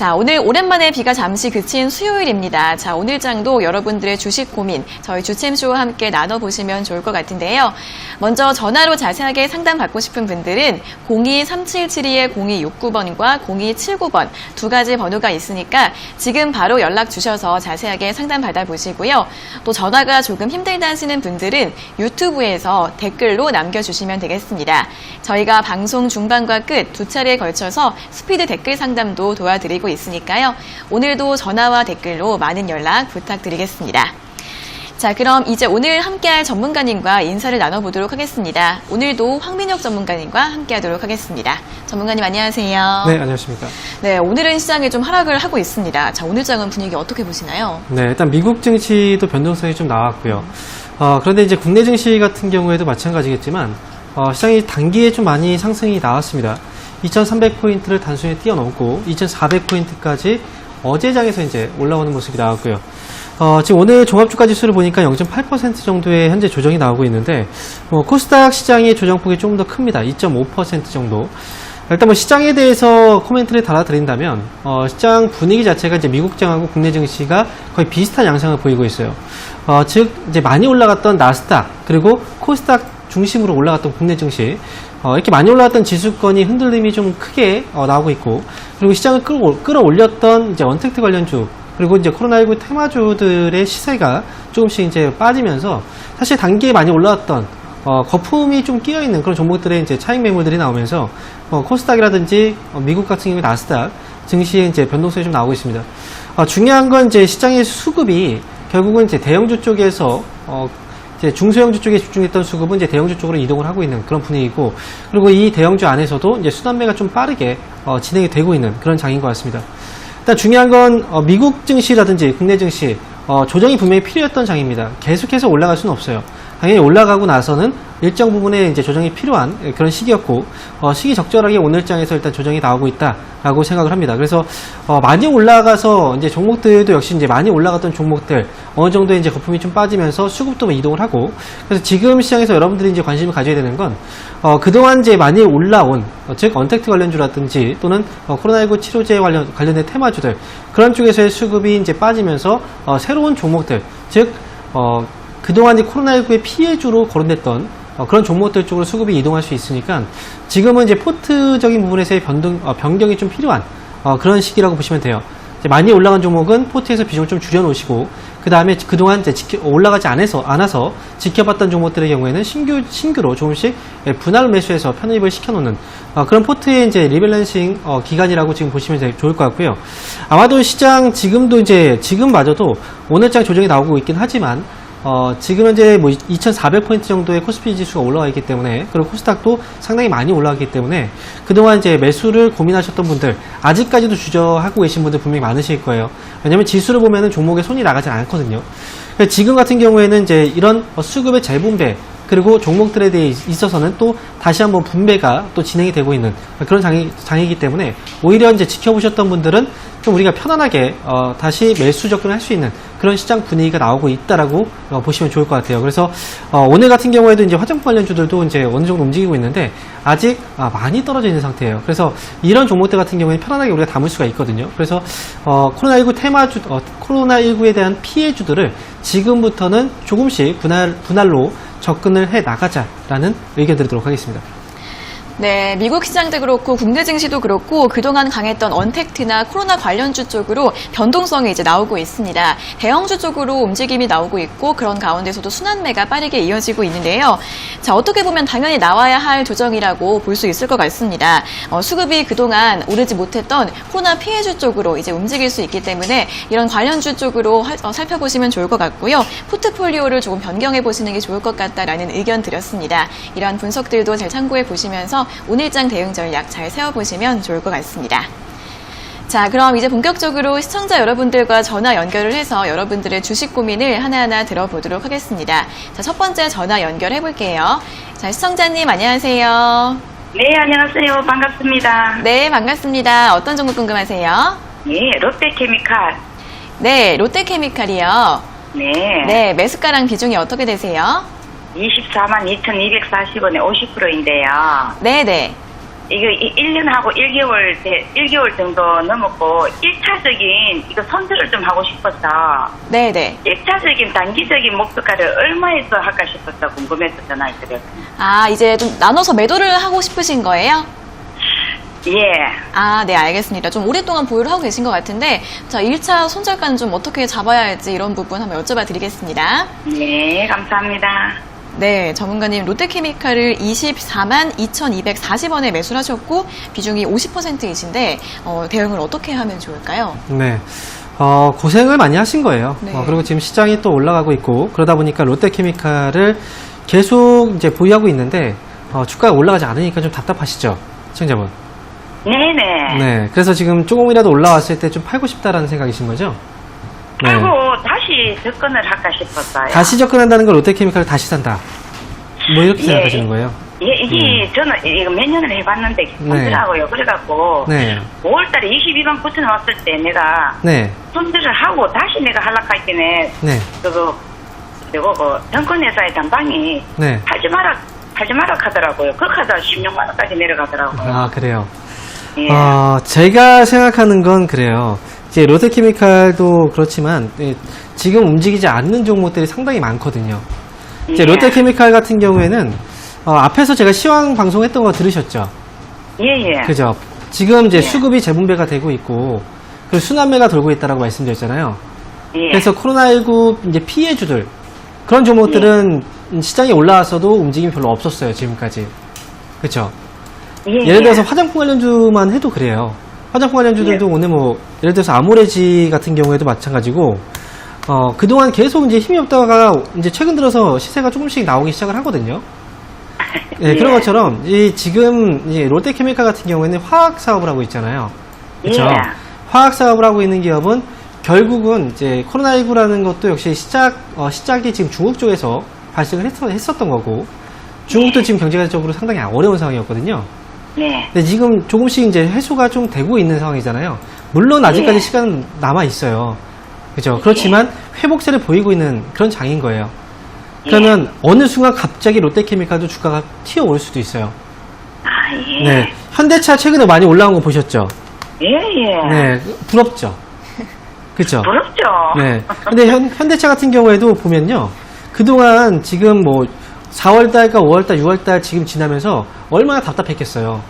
자, 오늘 오랜만에 비가 잠시 그친 수요일입니다. 자, 오늘 장도 여러분들의 주식 고민 저희 주챔쇼와 함께 나눠보시면 좋을 것 같은데요. 먼저 전화로 자세하게 상담 받고 싶은 분들은 02-3772-0269번과 0279번 두 가지 번호가 있으니까 지금 바로 연락 주셔서 자세하게 상담 받아보시고요. 또 전화가 조금 힘들다 하시는 분들은 유튜브에서 댓글로 남겨주시면 되겠습니다. 저희가 방송 중반과 끝 두 차례에 걸쳐서 스피드 댓글 상담도 도와드리고 있으니까요. 오늘도 전화와 댓글로 많은 연락 부탁드리겠습니다. 자, 그럼 이제 오늘 함께할 전문가님과 인사를 나눠보도록 하겠습니다. 오늘도 황민혁 전문가님과 함께하도록 하겠습니다. 전문가님 안녕하세요. 네, 안녕하십니까. 네, 오늘은 시장이 좀 하락을 하고 있습니다. 자, 오늘 장은 분위기 어떻게 보시나요? 네, 일단 미국 증시도 변동성이 좀 나왔고요. 그런데 이제 국내 증시 같은 경우에도 마찬가지겠지만 시장이 단기에 좀 많이 상승이 나왔습니다. 2,300포인트를 단순히 뛰어넘고 2,400포인트까지 어제 장에서 이제 올라오는 모습이 나왔고요. 지금 오늘 종합주가 지수를 보니까 0.8% 정도의 현재 조정이 나오고 있는데, 코스닥 시장의 조정폭이 조금 더 큽니다. 2.5% 정도. 일단 시장에 대해서 코멘트를 달아드린다면, 시장 분위기 자체가 이제 미국장하고 국내 증시가 거의 비슷한 양상을 보이고 있어요. 즉, 이제 많이 올라갔던 나스닥, 그리고 코스닥 중심으로 올라갔던 국내 증시, 이렇게 많이 올라갔던 지수권이 흔들림이 좀 크게 나오고 있고, 그리고 시장을 끌어올렸던 이제 언택트 관련주, 그리고 이제 코로나19 테마주들의 시세가 조금씩 이제 빠지면서 사실 단기에 많이 올라왔던 거품이 좀 끼어있는 그런 종목들의 이제 차익 매물들이 나오면서 코스닥이라든지 미국 같은 경우에 나스닥 증시에 이제 변동성이 좀 나오고 있습니다. 중요한 건 이제 시장의 수급이 결국은 이제 대형주 쪽에서 이제 중소형주 쪽에 집중했던 수급은 이제 대형주 쪽으로 이동을 하고 있는 그런 분위기고, 그리고 이 대형주 안에서도 이제 순환매가 좀 빠르게 진행이 되고 있는 그런 장인 것 같습니다. 일단 중요한 건 미국 증시라든지 국내 증시 조정이 분명히 필요했던 장입니다. 계속해서 올라갈 수는 없어요. 당연히 올라가고 나서는 일정 부분에 이제 조정이 필요한 그런 시기였고, 시기 적절하게 오늘 장에서 일단 조정이 나오고 있다라고 생각을 합니다. 그래서 많이 올라가서 이제 종목들도 역시 이제 많이 올라갔던 종목들 어느 정도의 이제 거품이 좀 빠지면서 수급도 이동을 하고, 그래서 지금 시장에서 여러분들이 이제 관심을 가져야 되는 건 그동안 이제 많이 올라온 즉 언택트 관련주라든지 또는 코로나19 치료제 관련된 테마주들, 그런 쪽에서의 수급이 이제 빠지면서 새로운 종목들, 즉 그동안 코로나19의 피해주로 거론됐던 그런 종목들 쪽으로 수급이 이동할 수 있으니까 지금은 이제 포트적인 부분에서의 변경이 좀 필요한 그런 시기라고 보시면 돼요. 이제 많이 올라간 종목은 포트에서 비중을 좀 줄여놓으시고, 그 다음에 그동안 이제 올라가지 않아서 지켜봤던 종목들의 경우에는 신규로 조금씩 분할 매수해서 편입을 시켜놓는 그런 포트의 이제 리밸런싱 기간이라고 지금 보시면 좋을 것 같고요. 아마도 시장 지금마저도 오늘장 조정이 나오고 있긴 하지만 지금 현재 2,400포인트 정도의 코스피 지수가 올라와 있기 때문에, 그리고 코스닥도 상당히 많이 올라왔기 때문에 그동안 이제 매수를 고민하셨던 분들, 아직까지도 주저하고 계신 분들 분명히 많으실 거예요. 왜냐면 지수를 보면은 종목에 손이 나가지 않거든요. 지금 같은 경우에는 이제 이런 수급의 재분배, 그리고 종목들에 대해 있어서는 또 다시 한번 분배가 또 진행이 되고 있는 그런 장이기 때문에 오히려 이제 지켜보셨던 분들은 좀 우리가 편안하게 다시 매수 접근할 수 있는 그런 시장 분위기가 나오고 있다라고 보시면 좋을 것 같아요. 그래서 오늘 같은 경우에도 이제 화장품 관련주들도 이제 어느 정도 움직이고 있는데 아직 많이 떨어져 있는 상태예요. 그래서 이런 종목들 같은 경우에는 편안하게 우리가 담을 수가 있거든요. 그래서 코로나19 테마주, 코로나19에 대한 피해주들을 지금부터는 조금씩 분할로 접근을 해 나가자라는 의견 드리도록 하겠습니다. 네, 미국 시장도 그렇고 국내 증시도 그렇고 그동안 강했던 언택트나 코로나 관련주 쪽으로 변동성이 이제 나오고 있습니다. 대형주 쪽으로 움직임이 나오고 있고, 그런 가운데서도 순환매가 빠르게 이어지고 있는데요. 자, 어떻게 보면 당연히 나와야 할 조정이라고 볼 수 있을 것 같습니다. 수급이 그동안 오르지 못했던 코로나 피해주 쪽으로 이제 움직일 수 있기 때문에 이런 관련주 쪽으로 살펴보시면 좋을 것 같고요. 포트폴리오를 조금 변경해 보시는 게 좋을 것 같다라는 의견 드렸습니다. 이러한 분석들도 잘 참고해 보시면서 오늘장 대응 전략 잘 세워보시면 좋을 것 같습니다. 자, 그럼 이제 본격적으로 시청자 여러분들과 전화 연결을 해서 여러분들의 주식 고민을 하나하나 들어보도록 하겠습니다. 자, 첫 번째 전화 연결해 볼게요. 자, 시청자님 안녕하세요. 네, 안녕하세요. 반갑습니다. 네, 반갑습니다. 어떤 종목 궁금하세요? 네, 롯데케미칼. 네, 롯데케미칼이요. 네. 네, 매수가랑 비중이 어떻게 되세요? 242,240원에 50%인데요. 네네. 이거 1년하고 1개월 정도 넘었고 1차적인 이거 손절을 좀 하고 싶어서 네네. 1차적인 단기적인 목표가를 얼마에서 할까 싶어서 궁금해서 전화했어요. 아, 이제 좀 나눠서 매도를 하고 싶으신 거예요? 예. 아, 네, 알겠습니다. 좀 오랫동안 보유를 하고 계신 것 같은데, 자, 1차 손절가는 좀 어떻게 잡아야 할지 이런 부분 한번 여쭤봐 드리겠습니다. 네, 감사합니다. 네, 전문가님, 롯데케미칼을 24만 2,240원에 매수를 하셨고, 비중이 50%이신데, 대응을 어떻게 하면 좋을까요? 네. 고생을 많이 하신 거예요. 네. 그리고 지금 시장이 또 올라가고 있고, 그러다 보니까 롯데케미칼을 계속 이제 보유하고 있는데, 주가가 올라가지 않으니까 좀 답답하시죠? 시청자분. 네네. 네. 그래서 지금 조금이라도 올라왔을 때 좀 팔고 싶다라는 생각이신 거죠? 네. 그리고 다시 접근을 할까 싶었어요. 다시 접근한다는 걸 롯데케미칼을 다시 산다. 뭐 이렇게 생각하시는 거예요? 예, 이게 저는 이거 몇 년을 해봤는데 손절하고요. 그래갖고 네. 5월달에 22만 9천 왔을 때 내가 네. 손절을 하고 다시 내가 하려고 할 때는 네. 그 정권회사의 담당이 네. 팔지 마라 하더라고요. 그 하다 16만 원까지 내려가더라고요. 아, 그래요. 예. 제가 생각하는 건 그래요. 이제 롯데케미칼도 그렇지만 지금 움직이지 않는 종목들이 상당히 많거든요. 이제 예. 롯데케미칼 같은 경우에는 앞에서 제가 시황 방송했던 거 들으셨죠? 예. 그죠? 지금 이제 예. 수급이 재분배가 되고 있고 그리고 순환매가 돌고 있다라고 말씀드렸잖아요. 예. 그래서 코로나19 이제 피해주들 그런 종목들은 시장이 올라와서도 움직임이 별로 없었어요. 지금까지. 그렇죠? 예를 들어서 화장품 관련주만 해도 그래요. 화장품 관련주들도 오늘 뭐 예를 들어서 아모레지 같은 경우에도 마찬가지고 그동안 계속 이제 힘이 없다가 이제 최근 들어서 시세가 조금씩 나오기 시작을 하거든요. 네, 그런 것처럼 지금 롯데케미칼 같은 경우에는 화학 사업을 하고 있잖아요. 그렇죠? 예. 화학 사업을 하고 있는 기업은 결국은 이제 코로나19라는 것도 역시 시작이 지금 중국 쪽에서 발생을 했었던 거고 중국도 지금 경제적으로 상당히 어려운 상황이었거든요. 네. 근데 지금 조금씩 이제 해소가 좀 되고 있는 상황이잖아요. 물론 아직까지 예. 시간은 남아 있어요. 그죠? 그렇지만 회복세를 보이고 있는 그런 장인 거예요. 그러면 어느 순간 갑자기 롯데케미칼도 주가가 튀어올 수도 있어요. 아, 예. 네. 현대차 최근에 많이 올라온 거 보셨죠? 예. 네. 부럽죠? 그죠? 부럽죠? 네. 근데 현대차 같은 경우에도 보면요. 그동안 지금 뭐 4월달과 5월달, 6월달 지금 지나면서 얼마나 답답했겠어요.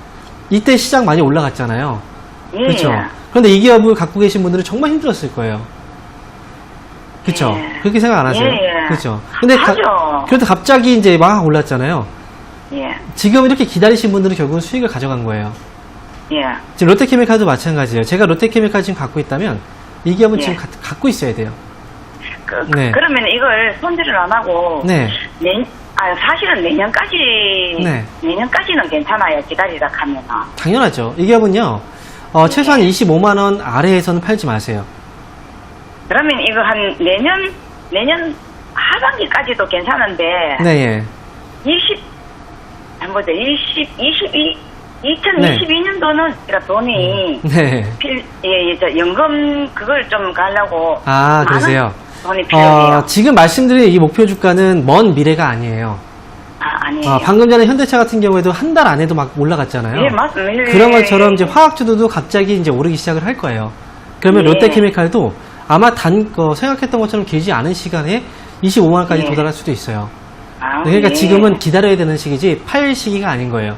이때 시장 많이 올라갔잖아요. 예. 그렇죠. 그런데 이 기업을 갖고 계신 분들은 정말 힘들었을 거예요. 그렇죠. 예. 그렇게 생각 안 하세요? 예. 그렇죠. 근데 하죠. 그래도 갑자기 이제 막 올랐잖아요. 예. 지금 이렇게 기다리신 분들은 결국은 수익을 가져간 거예요. 예. 지금 롯데케미칼도 마찬가지예요. 제가 롯데케미칼 지금 갖고 있다면 이 기업은 예. 지금 갖고 있어야 돼요. 네. 그러면 이걸 손질을 안 하고 네. 사실은 내년까지는 괜찮아요. 기다리다 하면. 당연하죠. 이 기업은요. 최소한 25만 원 아래에서는 팔지 마세요. 그러면 이거 한 내년 하반기까지도 괜찮은데 네, 예. 2022년도는 돈이 네. 연금 그걸 좀 가려고 아, 많은 그러세요? 돈이 필요해요. 지금 말씀드린 이 목표 주가는 먼 미래가 아니에요. 아니에요. 방금 전에 현대차 같은 경우에도 한 달 안에도 막 올라갔잖아요. 예, 맞습니다. 그런 것처럼 이제 화학주들도 갑자기 이제 오르기 시작을 할 거예요. 그러면 예. 롯데케미칼도 아마 생각했던 것처럼 길지 않은 시간에 25만원까지 예. 도달할 수도 있어요. 아, 그러니까 예. 지금은 기다려야 되는 시기지 팔 시기가 아닌 거예요.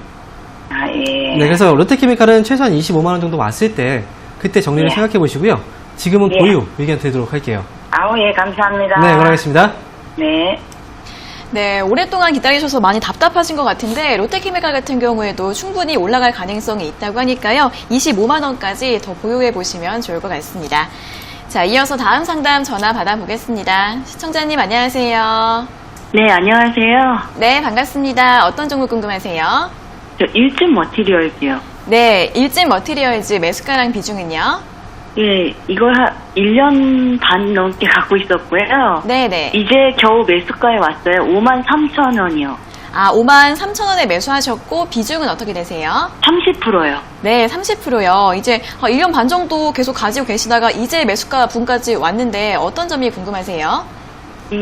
아, 예. 네, 그래서 롯데케미칼은 최소한 25만원 정도 왔을 때 그때 정리를 예. 생각해 보시고요. 지금은 예. 보유 의견 드리도록 할게요. 예, 감사합니다. 네, 그러겠습니다. 네. 네, 오랫동안 기다리셔서 많이 답답하신 것 같은데 롯데케미칼 같은 경우에도 충분히 올라갈 가능성이 있다고 하니까요. 25만 원까지 더 보유해 보시면 좋을 것 같습니다. 자, 이어서 다음 상담 전화 받아보겠습니다. 시청자님 안녕하세요. 네, 안녕하세요. 네, 반갑습니다. 어떤 종목 궁금하세요? 저 일진 머티리얼즈요. 네, 일진 머티리얼즈 매수가랑 비중은요? 예, 이걸 한 1년 반 넘게 갖고 있었고요. 네네. 이제 겨우 매수가에 왔어요. 53,000원이요. 아, 53,000원에 매수하셨고 비중은 어떻게 되세요? 30%요. 네, 30%요. 이제 1년 반 정도 계속 가지고 계시다가 이제 매수가 분까지 왔는데 어떤 점이 궁금하세요?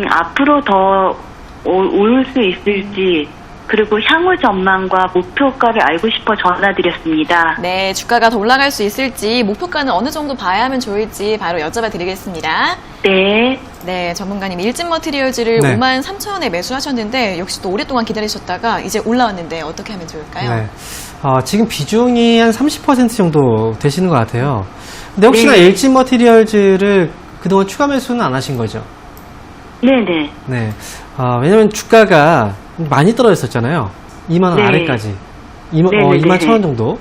앞으로 더 올 수 있을지 그리고 향후 전망과 목표가를 알고 싶어 전화드렸습니다. 네, 주가가 더 올라갈 수 있을지, 목표가는 어느 정도 봐야 하면 좋을지 바로 여쭤봐 드리겠습니다. 네. 네, 전문가님, 일진 머티리얼즈를 네. 53,000원에 매수하셨는데 역시 또 오랫동안 기다리셨다가 이제 올라왔는데 어떻게 하면 좋을까요? 네. 지금 비중이 한 30% 정도 되시는 것 같아요. 근데 혹시나 네. 일진 머티리얼즈를 그동안 추가 매수는 안 하신 거죠? 네네. 네. 왜냐면 주가가 많이 떨어졌었잖아요. 2만원 네. 아래까지. 네, 네, 2만 네. 1,000원 정도.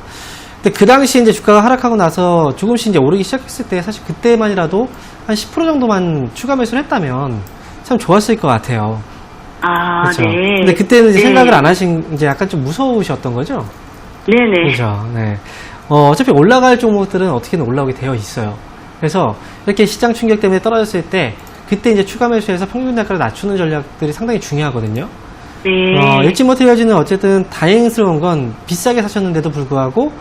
근데 그 당시 이제 주가가 하락하고 나서 조금씩 이제 오르기 시작했을 때 사실 그때만이라도 한 10% 정도만 추가 매수를 했다면 참 좋았을 것 같아요. 아, 그렇죠. 네. 근데 그때는 이제 네. 생각을 안 하신, 이제 약간 좀 무서우셨던 거죠? 네네. 그렇죠. 네. 어차피 올라갈 종목들은 어떻게든 올라오게 되어 있어요. 그래서 이렇게 시장 충격 때문에 떨어졌을 때 그때 이제 추가 매수해서 평균 단가를 낮추는 전략들이 상당히 중요하거든요. 네. 일진 머티리얼즈는 어쨌든 다행스러운 건 비싸게 사셨는데도 불구하고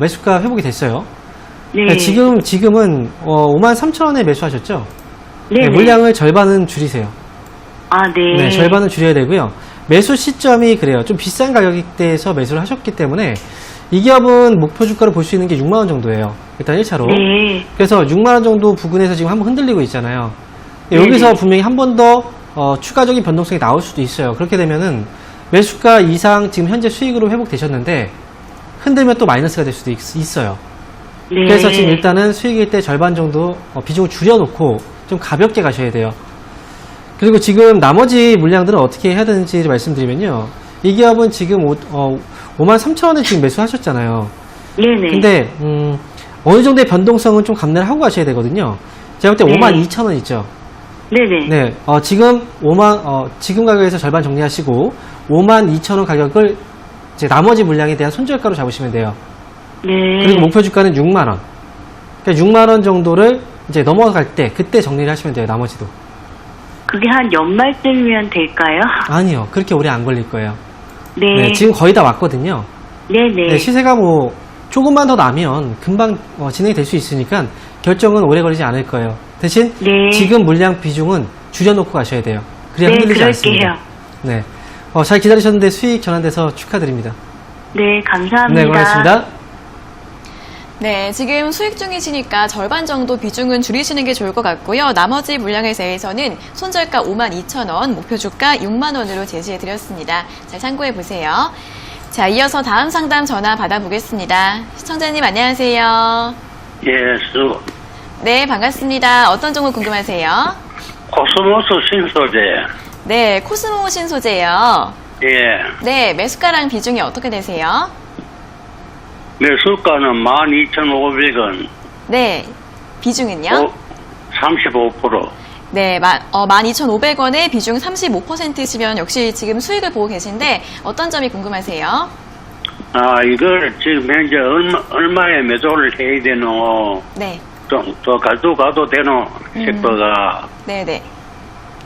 매수가 회복이 됐어요. 네. 그러니까 지금은 53,000원에 매수하셨죠? 네네. 물량을 절반은 줄이세요. 아, 네. 네, 절반은 줄여야 되고요. 매수 시점이 그래요. 좀 비싼 가격대에서 매수를 하셨기 때문에 이 기업은 목표 주가를 볼 수 있는 게 6만원 정도예요. 일단 1차로. 네. 그래서 6만원 정도 부근에서 지금 한번 흔들리고 있잖아요. 네네. 여기서 분명히 한 번 더 추가적인 변동성이 나올 수도 있어요. 그렇게 되면은 매수가 이상 지금 현재 수익으로 회복되셨는데 흔들면 또 마이너스가 될 수도 있어요. 네. 그래서 지금 일단은 수익일 때 절반 정도 비중을 줄여놓고 좀 가볍게 가셔야 돼요. 그리고 지금 나머지 물량들은 어떻게 해야 되는지 말씀드리면요. 이 기업은 지금 53,000원에 지금 매수하셨잖아요. 네네. 근데 어느 정도의 변동성은 좀 감내를 하고 가셔야 되거든요. 제가 볼 때 네. 52,000원 있죠. 네네. 네, 지금 가격에서 절반 정리하시고 52,000원 가격을 이제 나머지 물량에 대한 손절가로 잡으시면 돼요. 네. 그리고 목표 주가는 6만 원. 그러니까 6만 원 정도를 이제 넘어갈 때 그때 정리를 하시면 돼요. 나머지도. 그게 한 연말쯤이면 될까요? 아니요, 그렇게 오래 안 걸릴 거예요. 네. 네, 지금 거의 다 왔거든요. 네네. 네, 시세가 조금만 더 나면 금방 진행이 될 수 있으니까 결정은 오래 걸리지 않을 거예요. 대신 네. 지금 물량 비중은 줄여놓고 가셔야 돼요. 그래야 네, 흔들리지 그럴게요. 않습니다. 네, 잘 기다리셨는데 수익 전환돼서 축하드립니다. 네, 감사합니다. 네, 고맙습니다. 네, 지금 수익 중이시니까 절반 정도 비중은 줄이시는 게 좋을 것 같고요. 나머지 물량에 대해서는 손절가 52,000원, 목표 주가 6만원으로 제시해드렸습니다. 잘 참고해보세요. 자, 이어서 다음 상담 전화 받아보겠습니다. 시청자님 안녕하세요. 예, 수. 네, 반갑습니다. 어떤 종목 궁금하세요? 코스모스 신소재. 네, 코스모 신소재요. 예. 네, 매수가랑 비중이 어떻게 되세요? 매수가는 12,500원. 네, 비중은요? 35%. 네, 12,500원에 비중 35%시면 역시 지금 수익을 보고 계신데 어떤 점이 궁금하세요? 아, 이걸 지금 현재 얼마에 매도를 해야 되노? 네, 더 가도 되노? 싶어가. 네네.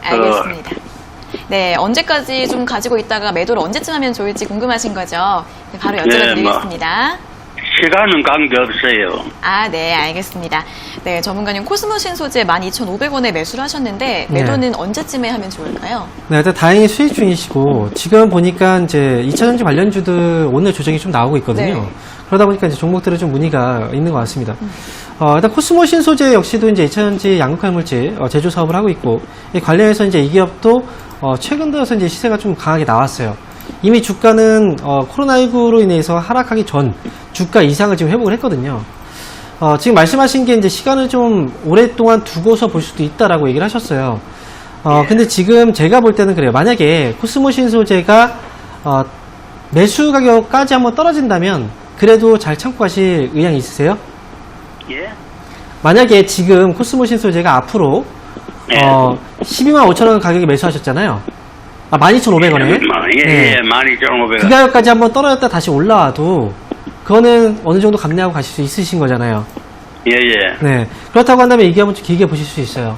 알겠습니다. 네, 언제까지 좀 가지고 있다가 매도를 언제쯤 하면 좋을지 궁금하신 거죠? 네, 바로 여쭤봐 드리겠습니다. 시간은 관계없어요. 아, 네, 알겠습니다. 네, 전문가님 코스모 신소재 12,500원에 매수를 하셨는데 매도는 언제쯤에 하면 좋을까요? 네, 일단 다행히 수익 중이시고 지금 보니까 이제 2차전지 관련주들 오늘 조정이 좀 나오고 있거든요. 네. 그러다 보니까 이제 종목들은 좀 문의가 있는 것 같습니다. 일단 코스모 신소재 역시도 이제 2차전지 양극화 물질 제조 사업을 하고 있고 이 관련해서 이제 이 기업도 최근 들어서 이제 시세가 좀 강하게 나왔어요. 이미 주가는 코로나19로 인해서 하락하기 전 주가 이상을 지금 회복을 했거든요. 지금 말씀하신 게 이제 시간을 좀 오랫동안 두고서 볼 수도 있다라고 얘기를 하셨어요. 근데 지금 제가 볼 때는 그래요. 만약에 코스모 신소재가 매수 가격까지 한번 떨어진다면 그래도 잘 참고 가실 의향이 있으세요? 예? 만약에 지금 코스모 신소재가 앞으로 네. 12만 5천 원 가격에 매수하셨잖아요. 12,500원에. 예, 12,500원. 그 가격까지 한번 떨어졌다 다시 올라와도 그거는 어느 정도 감내하고 가실 수 있으신 거잖아요. 예, 예. 네. 그렇다고 한다면 이 기업은 좀 길게 보실 수 있어요.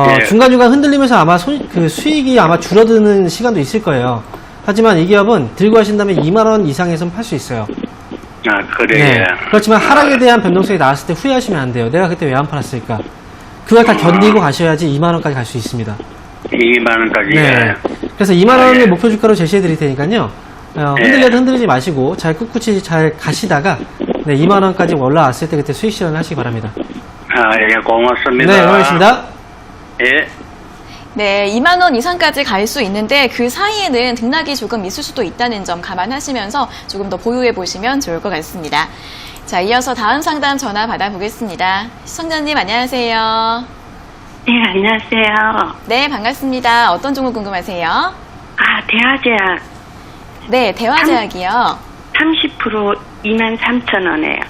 예. 중간중간 흔들리면서 아마 그 수익이 아마 줄어드는 시간도 있을 거예요. 하지만 이 기업은 들고 하신다면 2만원 이상에선 팔 수 있어요. 아, 그래. 네. 그렇지만 하락에 대한 변동성이 나왔을 때 후회하시면 안 돼요. 내가 그때 왜 안 팔았을까? 그걸 다 견디고 가셔야지 2만원까지 갈 수 있습니다. 2만 원까지. 네. 그래서 2만 원을 목표 주가로 제시해 드릴 테니까요. 흔들려도 흔들리지 마시고 잘 꿋꿋이 잘 가시다가 네, 2만 원까지 올라왔을 때 그때 수익 실현을 하시기 바랍니다. 예, 고맙습니다. 네, 고맙습니다. 예. 네, 2만 원 이상까지 갈 수 있는데 그 사이에는 등락이 조금 있을 수도 있다는 점 감안하시면서 조금 더 보유해 보시면 좋을 것 같습니다. 자, 이어서 다음 상담 전화 받아보겠습니다. 시청자님 안녕하세요. 네, 안녕하세요. 네, 반갑습니다. 어떤 종목 궁금하세요? 대화제약 네, 대화제약이요. 30% 23,000원에요.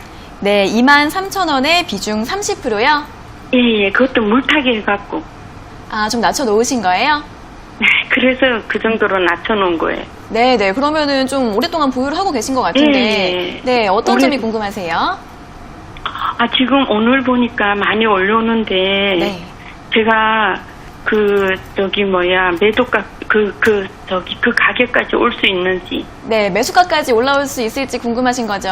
네, 23,000원에 비중 30%요? 예, 그것도 물타기 해갖고. 아, 좀 낮춰놓으신 거예요? 그래서 그 정도로 낮춰놓은 거예요. 네, 네. 그러면은 좀 오랫동안 보유를 하고 계신 것 같은데. 예. 네, 어떤 오래- 점이 궁금하세요? 지금 오늘 보니까 많이 올라오는데. 네. 제가 매도가 그 가격까지 올 수 있는지. 네, 매수가까지 올라올 수 있을지 궁금하신 거죠?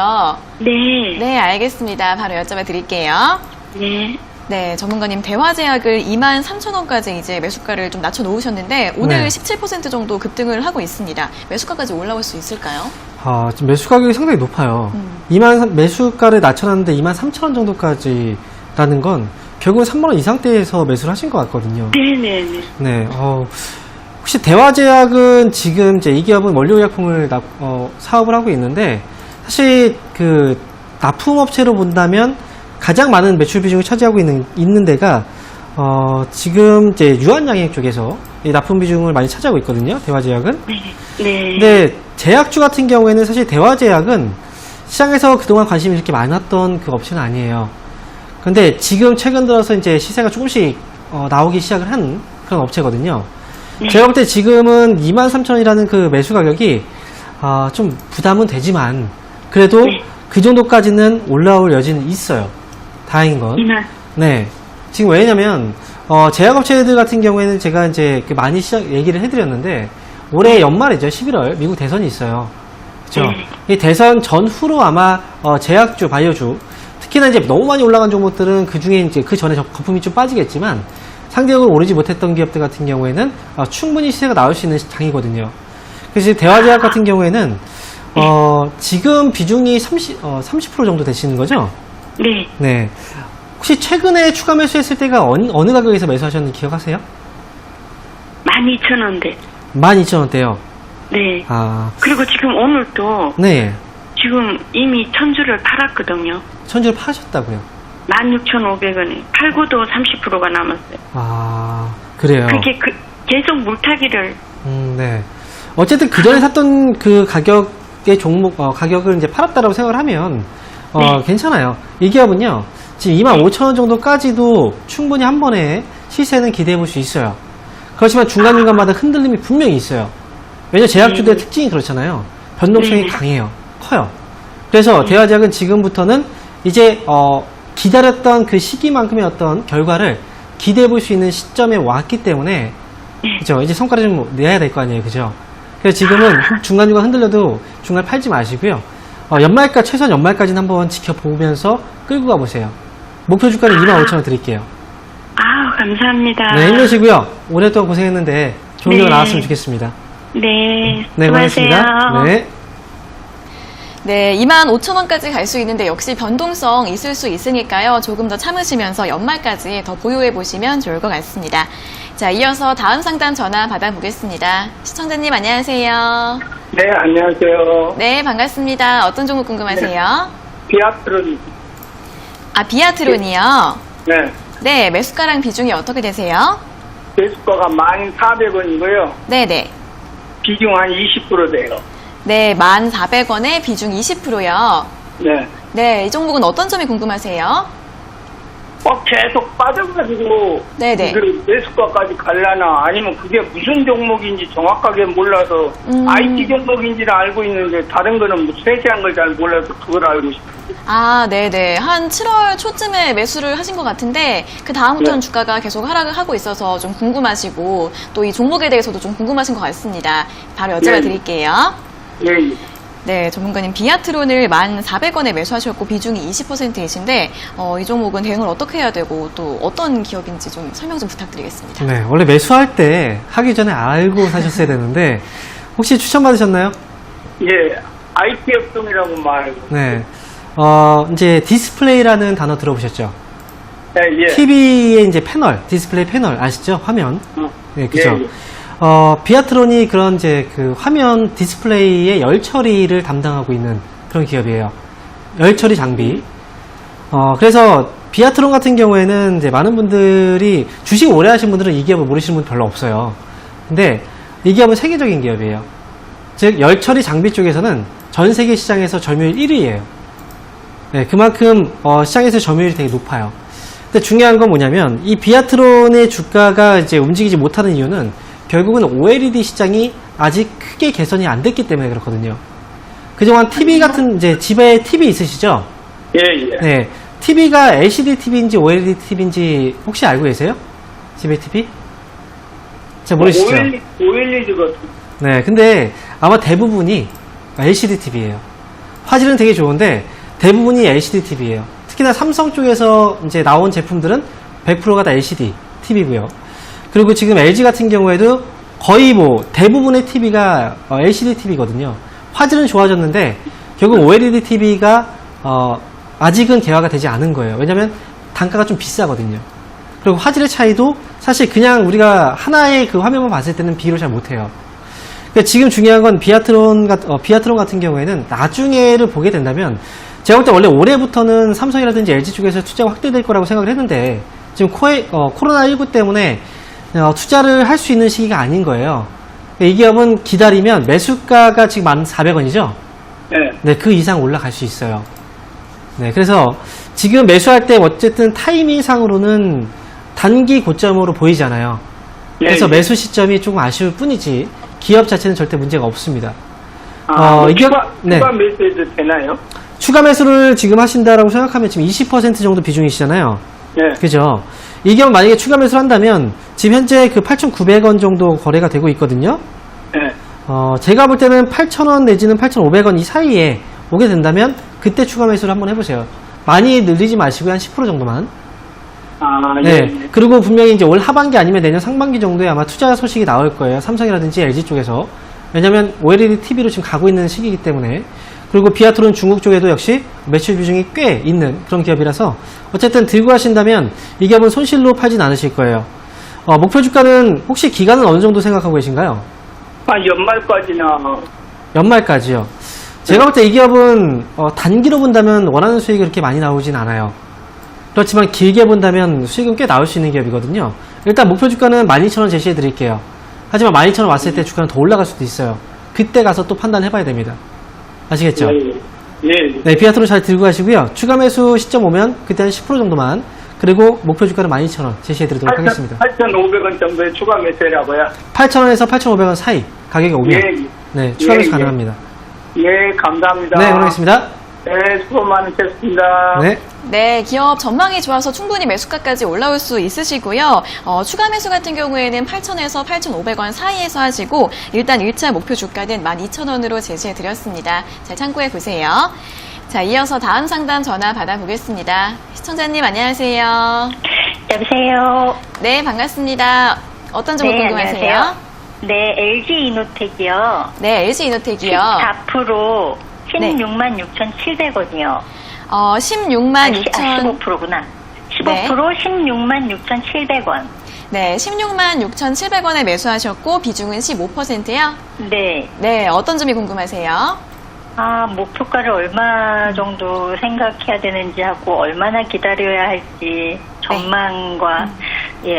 네. 네, 알겠습니다. 바로 여쭤봐 드릴게요. 네. 네, 전문가님 대화제약을 23,000원까지 이제 매수가를 좀 낮춰 놓으셨는데 오늘 네. 17% 정도 급등을 하고 있습니다. 매수가까지 올라올 수 있을까요? 지금 매수 가격이 상당히 높아요. 매수가를 낮춰놨는데 23,000원 정도까지라는 건 결국은 3만 원 이상대에서 매수를 하신 것 같거든요. 네네네. 네, 혹시 대화제약은 지금 이제 이 기업은 원료의약품을 사업을 하고 있는데 사실 그 납품업체로 본다면 가장 많은 매출 비중을 차지하고 있는 데가 지금 이제 유한양행 쪽에서 이 납품 비중을 많이 차지하고 있거든요. 대화제약은. 네. 근데 제약주 같은 경우에는 사실 대화제약은 시장에서 그동안 관심이 이렇게 많았던 그 업체는 아니에요. 근데 지금 최근 들어서 이제 시세가 조금씩 나오기 시작을 한 그런 업체거든요. 제가 볼 때 지금은 23,000원이라는 그 매수 가격이 좀 부담은 되지만 그래도 그 정도까지는 올라올 여지는 있어요. 다행인 건. 네. 지금 왜냐면 제약업체들 같은 경우에는 제가 이제 많이 얘기를 해드렸는데 올해 연말이죠. 11월 미국 대선이 있어요. 그렇죠. 이 대선 전후로 아마 제약주, 바이오주 특히나 이제 너무 많이 올라간 종목들은 그 중에 이제 그 전에 거품이 좀 빠지겠지만 상대적으로 오르지 못했던 기업들 같은 경우에는 충분히 시세가 나올 수 있는 장이거든요. 그래서 대화제약 같은 경우에는 지금 비중이 30% 정도 되시는 거죠? 네. 네. 혹시 최근에 추가 매수했을 때가 어느 가격에서 매수하셨는지 기억하세요? 12,000원대. 12,000원대요. 네. 아, 그리고 지금 오늘도 네. 지금 이미 천주를 팔았거든요. 천주를 파셨다고요? 16,500원에. 팔고도 30%가 남았어요. 아, 그래요. 그게 계속 물타기를. 네. 어쨌든 그 전에 샀던 그 가격의 가격을 이제 팔았다라고 생각을 하면, 괜찮아요. 이 기업은요, 지금 25,000원 정도까지도 충분히 한 번에 시세는 기대해 볼 수 있어요. 그렇지만 중간중간마다 흔들림이 분명히 있어요. 왜냐면 제약주들의 특징이 그렇잖아요. 변동성이 강해요. 커요. 그래서 대화제약은 지금부터는 이제, 기다렸던 그 시기만큼의 어떤 결과를 기대해 볼 수 있는 시점에 왔기 때문에, 그죠? 이제 성과를 좀 내야 될 거 아니에요. 그죠? 그래서 지금은 중간중간 흔들려도 중간 팔지 마시고요. 최소한 연말까지는 한번 지켜보면서 끌고 가보세요. 목표 주가는 25,000원 드릴게요. 감사합니다. 네, 힘내시고요. 오랫동안 고생했는데 좋은 결과 나왔으면 좋겠습니다. 네. 네, 고맙습니다. 네. 네, 25,000원까지 갈 수 있는데 역시 변동성 있을 수 있으니까요. 조금 더 참으시면서 연말까지 더 보유해 보시면 좋을 것 같습니다. 자, 이어서 다음 상담 전화 받아보겠습니다. 시청자님 안녕하세요. 네, 안녕하세요. 네, 반갑습니다. 어떤 종목 궁금하세요? 비아트론. 비아트론이요? 네. 네, 매수가랑 비중이 어떻게 되세요? 매수가가 1,400원이고요. 네네. 비중 한 20% 돼요. 네, 1,400원에 비중 20%요. 네. 네, 이 종목은 어떤 점이 궁금하세요? 계속 빠져가지고. 네네. 그 매수가까지 갈라나 아니면 그게 무슨 종목인지 정확하게 몰라서 IT 종목인지는 알고 있는데 다른 거는 뭐 세세한 걸 잘 몰라서 그걸 알고 싶어요. 아, 네네. 한 7월 초쯤에 매수를 하신 것 같은데 그 다음부터는 주가가 계속 하락을 하고 있어서 좀 궁금하시고 또 이 종목에 대해서도 좀 궁금하신 것 같습니다. 바로 여쭤봐 드릴게요. 네. 네, 전문가님 비아트론을 1,400원에 매수하셨고 비중이 20%이신데 이 종목은 대응을 어떻게 해야 되고 또 어떤 기업인지 좀 설명 좀 부탁드리겠습니다. 네, 원래 매수할 때 하기 전에 알고 사셨어야 되는데 혹시 추천받으셨나요? 예, IT 업종이라고 말고. 네. 이제 디스플레이라는 단어 들어보셨죠? 예, 예. TV의 이제 패널, 디스플레이 패널 아시죠? 화면. 네, 그죠? 예, 예. 비아트론이 그런 이제 그 화면 디스플레이의 열 처리를 담당하고 있는 그런 기업이에요. 열 처리 장비. 그래서 비아트론 같은 경우에는 이제 많은 분들이 주식 오래 하신 분들은 이 기업을 모르시는 분 별로 없어요. 근데 이 기업은 세계적인 기업이에요. 즉, 열 처리 장비 쪽에서는 전 세계 시장에서 점유율 1위예요. 네, 그만큼 시장에서 점유율이 되게 높아요. 근데 중요한 건 뭐냐면 이 비아트론의 주가가 이제 움직이지 못하는 이유는 결국은 OLED 시장이 아직 크게 개선이 안 됐기 때문에 그렇거든요. 그동안 TV 같은 이제 집에 TV 있으시죠? 예, 예. 네, TV가 LCD TV인지 OLED TV인지 혹시 알고 계세요? 집에 TV? 잘 모르시죠? OLED거든. 네, 근데 아마 대부분이 LCD TV예요. 화질은 되게 좋은데 대부분이 LCD TV예요. 특히나 삼성 쪽에서 이제 나온 제품들은 100%가 다 LCD TV고요. 그리고 지금 LG 같은 경우에도 거의 뭐 대부분의 TV가 LCD TV거든요. 화질은 좋아졌는데 결국 OLED TV가 아직은 개화가 되지 않은 거예요. 왜냐하면 단가가 좀 비싸거든요. 그리고 화질의 차이도 사실 그냥 우리가 하나의 그 화면만 봤을 때는 비교를 잘 못해요. 그러니까 지금 중요한 건 비아트론 같은 경우에는 나중에를 보게 된다면 제가 볼 때 원래 올해부터는 삼성이라든지 LG 쪽에서 투자가 확대될 거라고 생각을 했는데 지금 코로나19 때문에 투자를 할 수 있는 시기가 아닌 거예요. 이 기업은 기다리면 매수가가 지금 1,400원이죠? 네. 네, 그 이상 올라갈 수 있어요. 네, 그래서 지금 매수할 때 어쨌든 타이밍상으로는 단기 고점으로 보이잖아요. 그래서 예. 매수 시점이 조금 아쉬울 뿐이지 기업 자체는 절대 문제가 없습니다. 추가 네. 매수해도 되나요? 추가 매수를 지금 하신다라고 생각하면 지금 20% 정도 비중이시잖아요. 네. 그죠? 이 경우 만약에 추가 매수를 한다면 지금 현재 그 8,900원 정도 거래가 되고 있거든요. 네. 제가 볼 때는 8,000원 내지는 8,500원 이 사이에 오게 된다면 그때 추가 매수를 한번 해보세요. 많이 늘리지 마시고요. 한 10% 정도만. 예. 네. 그리고 분명히 이제 올 하반기 아니면 내년 상반기 정도에 아마 투자 소식이 나올 거예요. 삼성이라든지 LG 쪽에서. 왜냐면 OLED TV로 지금 가고 있는 시기이기 때문에. 그리고 비아트론 중국 쪽에도 역시 매출 비중이 꽤 있는 그런 기업이라서 어쨌든 들고 하신다면 이 기업은 손실로 팔진 않으실 거예요. 목표 주가는 혹시 기간은 어느 정도 생각하고 계신가요? 연말까지나. 연말까지요. 제가 볼 때 이 기업은 단기로 본다면 원하는 수익이 그렇게 많이 나오진 않아요. 그렇지만 길게 본다면 수익은 꽤 나올 수 있는 기업이거든요. 일단 목표 주가는 12,000원 제시해 드릴게요. 하지만 12,000원 왔을 때 주가는 더 올라갈 수도 있어요. 그때 가서 또 판단해 봐야 됩니다. 아시겠죠? 예. 네, 비아트론 잘 들고 가시고요. 추가 매수 시점 오면 그때 한 10% 정도만. 그리고 목표 주가는 12,000원 제시해 드리도록 하겠습니다. 8,500원 정도의 추가 매수라고요? 8,000원에서 8,500원 사이 가격이 오면 네, 추가 매수 가능합니다. 예, 감사합니다. 네, 고맙습니다. 네, 수고 많으셨습니다. 네. 네, 기업 전망이 좋아서 충분히 매수가까지 올라올 수 있으시고요. 추가 매수 같은 경우에는 8,000에서 8,500원 사이에서 하시고 일단 1차 목표 주가는 12,000원으로 제시해드렸습니다. 잘 참고해 보세요. 자, 이어서 다음 상담 전화 받아보겠습니다. 시청자님 안녕하세요. 여보세요. 네, 반갑습니다. 어떤 점을 궁금하세요? 안녕하세요. 네, LG 이노텍이요. 네, LG 이노텍이요. 14% 166,700원이요. 16만 6천. 15%구나. 15% 네. 166,700원. 네, 16만 6,700원에 매수하셨고 비중은 15%요? 네. 네, 어떤 점이 궁금하세요? 목표가를 얼마 정도 생각해야 되는지 하고 얼마나 기다려야 할지 전망과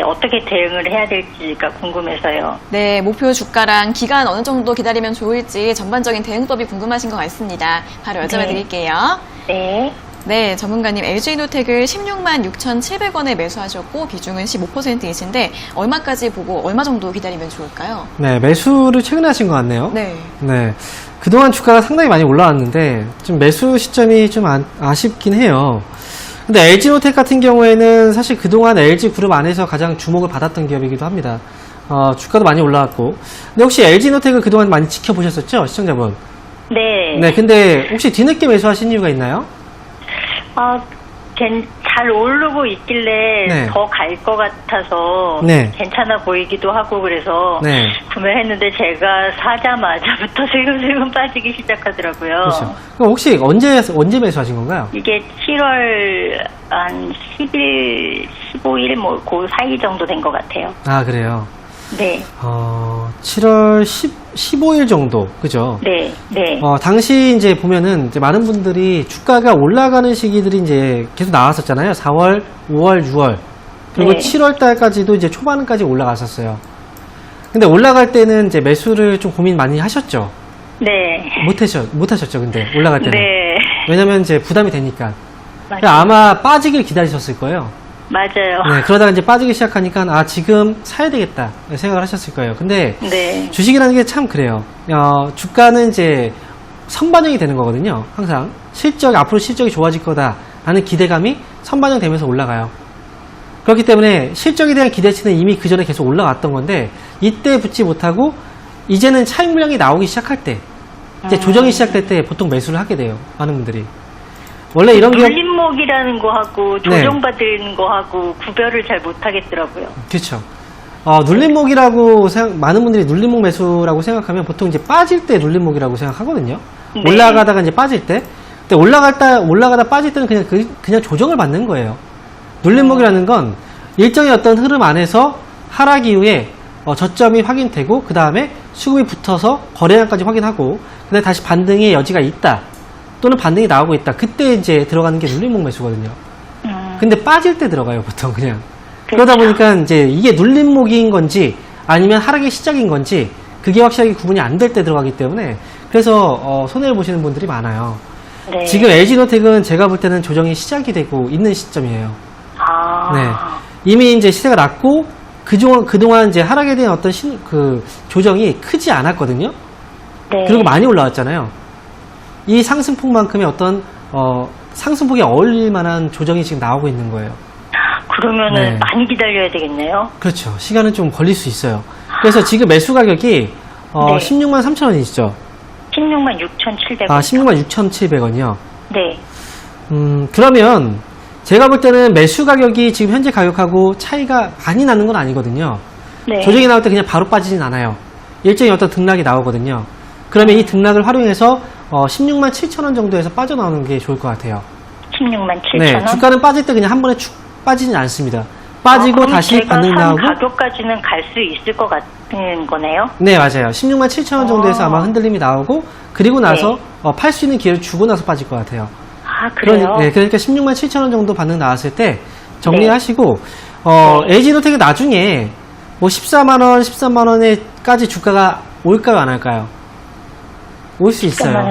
어떻게 대응을 해야 될지가 궁금해서요. 네, 목표 주가랑 기간 어느 정도 기다리면 좋을지 전반적인 대응법이 궁금하신 것 같습니다. 바로 여쭤봐 드릴게요. 네. 네, 전문가님 LG이노텍을 16만 6,700원에 매수하셨고 비중은 15%이신데 얼마까지 보고 얼마 정도 기다리면 좋을까요? 네, 매수를 최근에 하신 것 같네요. 네. 네. 그동안 주가가 상당히 많이 올라왔는데 좀 매수 시점이 좀 아쉽긴 해요. 근데 LG노텍 같은 경우에는 사실 그동안 LG그룹 안에서 가장 주목을 받았던 기업이기도 합니다. 주가도 많이 올라왔고. 근데 혹시 LG노텍을 그동안 많이 지켜보셨었죠? 시청자분? 네. 네, 근데 혹시 뒤늦게 매수하신 이유가 있나요? 잘 오르고 있길래 네. 더 갈 것 같아서 네. 괜찮아 보이기도 하고 그래서 네. 구매했는데 제가 사자마자부터 슬금슬금 빠지기 시작하더라고요. 그렇죠. 그럼 혹시 언제 매수하신 건가요? 이게 7월 한 10일, 15일 뭐 그 사이 정도 된 것 같아요. 아, 그래요. 네. 7월 15일 정도, 그죠? 네. 네. 당시 이제 보면은 이제 많은 분들이 주가가 올라가는 시기들이 이제 계속 나왔었잖아요. 4월, 5월, 6월. 그리고 네. 7월 달까지도 이제 초반까지 올라갔었어요. 근데 올라갈 때는 이제 매수를 좀 고민 많이 하셨죠? 네. 못하셨죠, 근데 올라갈 때는. 네. 왜냐면 이제 부담이 되니까. 맞아요. 아마 빠지길 기다리셨을 거예요. 맞아요. 네, 그러다가 이제 빠지기 시작하니까 지금 사야 되겠다 생각을 하셨을 거예요. 근데 네. 주식이라는 게 참 그래요. 주가는 이제 선반영이 되는 거거든요. 항상 앞으로 실적이 좋아질 거다라는 기대감이 선반영되면서 올라가요. 그렇기 때문에 실적에 대한 기대치는 이미 그 전에 계속 올라갔던 건데 이때 붙지 못하고 이제는 차익 물량이 나오기 시작할 때 이제 조정이 시작될 때 보통 매수를 하게 돼요. 많은 분들이. 원래 이런 기업 눌림목이라는 거하고 조정받은 거하고 구별을 잘 못하겠더라고요. 그렇죠. 눌림목이라고 많은 분들이 눌림목 매수라고 생각하면 보통 이제 빠질 때 눌림목이라고 생각하거든요. 네. 올라가다가 이제 빠질 때. 근데 올라가다 빠질 때는 그냥 조정을 받는 거예요. 눌림목이라는 건 일정의 어떤 흐름 안에서 하락 이후에 저점이 확인되고 그 다음에 수급이 붙어서 거래량까지 확인하고 그다음에 다시 반등의 여지가 있다. 또는 반등이 나오고 있다. 그때 이제 들어가는 게 눌림목 매수거든요. 근데 빠질 때 들어가요, 보통 그냥. 그러다 보니까 이제 이게 눌림목인 건지 아니면 하락의 시작인 건지 그게 확실하게 구분이 안 될 때 들어가기 때문에 그래서 손해를 보시는 분들이 많아요. 네. 지금 LG노텍은 제가 볼 때는 조정이 시작이 되고 있는 시점이에요. 네. 이미 이제 시세가 낮고 그동안 이제 하락에 대한 어떤 조정이 크지 않았거든요. 네. 그리고 많이 올라왔잖아요. 이 상승폭만큼의 어떤 상승폭에 어울릴 만한 조정이 지금 나오고 있는 거예요. 그러면은 네. 많이 기다려야 되겠네요. 그렇죠. 시간은 좀 걸릴 수 있어요. 그래서 지금 매수 가격이 16만 3천 원이시죠? 16만 6,700원. 16만 6,700원이요. 네. 그러면 제가 볼 때는 매수 가격이 지금 현재 가격하고 차이가 많이 나는 건 아니거든요. 네. 조정이 나올 때 그냥 바로 빠지진 않아요. 일정의 어떤 등락이 나오거든요. 그러면 이 등락을 활용해서 16만 7천 원 정도에서 빠져나오는 게 좋을 것 같아요. 16만 7천 네, 원. 주가는 빠질 때 그냥 한 번에 축 빠지진 않습니다. 빠지고 그럼 다시 제가 반등 산 나오고. 가격까지는 갈 수 있을 것 같은 거네요. 네, 맞아요. 16만 7천 원 정도에서 아마 흔들림이 나오고 그리고 나서 팔 수 있는 기회를 주고 나서 빠질 것 같아요. 그래요? 그러니까 16만 7천 원 정도 반등 나왔을 때 정리하시고 LG노텍은 나중에 뭐 14만 원, 13만 원에까지 주가가 올까요, 안 할까요? 올 수 있어요.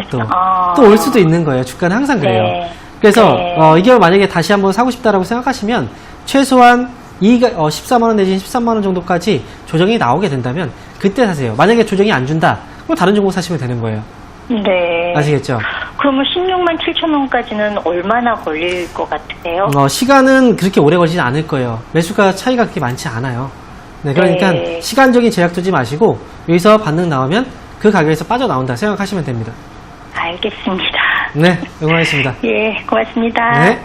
또 올 수도 있는 거예요. 주가는 항상 그래요. 네. 그래서 네. 이게 만약에 다시 한번 사고 싶다라고 생각하시면 최소한 14만 원 내지 13만 원 정도까지 조정이 나오게 된다면 그때 사세요. 만약에 조정이 안 준다, 그럼 다른 종목 사시면 되는 거예요. 네. 아시겠죠? 그러면 16만 7천 원까지는 얼마나 걸릴 것 같으세요? 시간은 그렇게 오래 걸리진 않을 거예요. 매수가 차이가 그렇게 많지 않아요. 네, 그러니까 네. 시간적인 제약 두지 마시고 여기서 반등 나오면 그 가격에서 빠져나온다 생각하시면 됩니다. 알겠습니다. 네, 응원하겠습니다. 예, 고맙습니다. 네.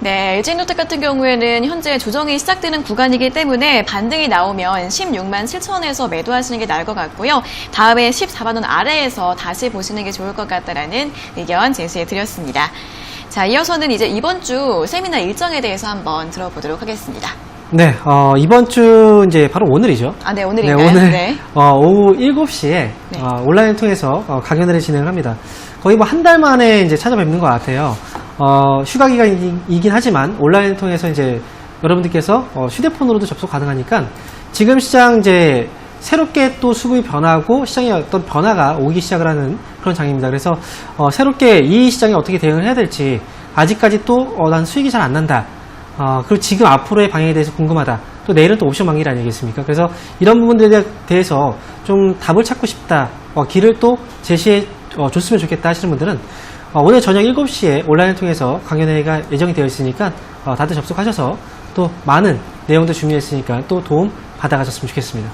네, LG노텍 같은 경우에는 현재 조정이 시작되는 구간이기 때문에 반등이 나오면 16만 7천 원에서 매도하시는 게 나을 것 같고요. 다음에 14만 원 아래에서 다시 보시는 게 좋을 것 같다라는 의견 제시해 드렸습니다. 자, 이어서는 이제 이번 주 세미나 일정에 대해서 한번 들어보도록 하겠습니다. 네, 이번 주 이제 바로 오늘이죠. 네, 오늘인가요? 네, 오늘 네. 오후 7시에 네. 온라인을 통해서 강연회를 진행을 합니다. 거의 뭐 한 달 만에 이제 찾아뵙는 것 같아요. 휴가 기간이긴 하지만 온라인을 통해서 이제 여러분들께서 휴대폰으로도 접속 가능하니까 지금 시장 이제 새롭게 또 수급이 변하고 시장에 어떤 변화가 오기 시작을 하는 그런 장입니다. 그래서 새롭게 이 시장에 어떻게 대응을 해야 될지 아직까지 또 난 수익이 잘 안 난다. 그리고 지금 앞으로의 방향에 대해서 궁금하다. 또 내일은 또 옵션 만기일 아니겠습니까? 그래서 이런 부분들에 대해서 좀 답을 찾고 싶다. 길을 또 제시해 줬으면 좋겠다 하시는 분들은 오늘 저녁 7시에 온라인을 통해서 강연회가 예정이 되어 있으니까 다들 접속하셔서 또 많은 내용들 준비했으니까 또 도움 받아가셨으면 좋겠습니다.